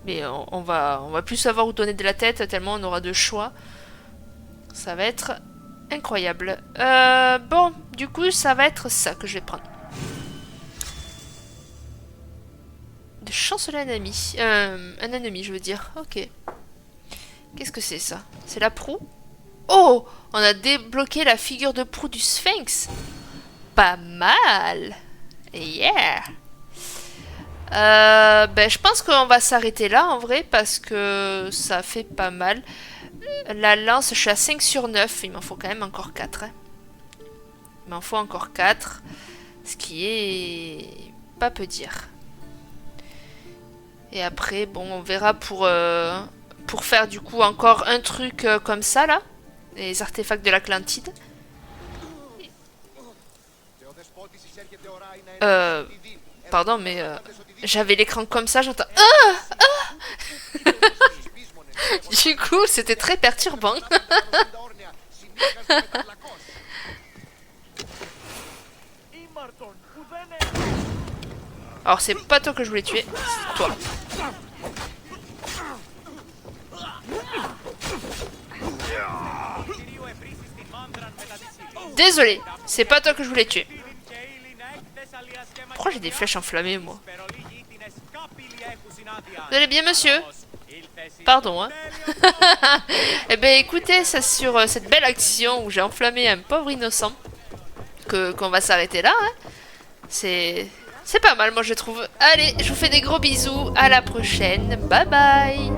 mais on va plus savoir où donner de la tête, tellement on aura de choix. Ça va être incroyable. Bon, du coup, ça va être ça que je vais prendre. De chanceler un ami. Un ennemi, je veux dire. Ok. Qu'est-ce que c'est, ça? C'est la proue? Oh! On a débloqué la figure de proue du Sphinx. Pas mal. Yeah. Ben, je pense qu'on va s'arrêter là, en vrai, parce que ça fait pas mal. La lance, je suis à 5 sur 9. Il m'en faut quand même encore 4. Hein. Il m'en faut encore 4. Ce qui est pas peu dire. Et après, bon, on verra pour faire du coup encore un truc comme ça, là. Les artefacts de l'Atlantide. Pardon, mais j'avais l'écran comme ça, j'entends... Ah, du coup, c'était très perturbant. Alors, c'est pas toi que je voulais tuer, c'est toi. Désolé, c'est pas toi que je voulais tuer. Pourquoi j'ai des flèches enflammées, moi? Vous allez bien, monsieur? Pardon, hein. Eh ben, écoutez, c'est sur cette belle action où j'ai enflammé un pauvre innocent qu'on va s'arrêter là, hein. C'est pas mal, moi, je trouve. Allez, je vous fais des gros bisous. À la prochaine. Bye bye.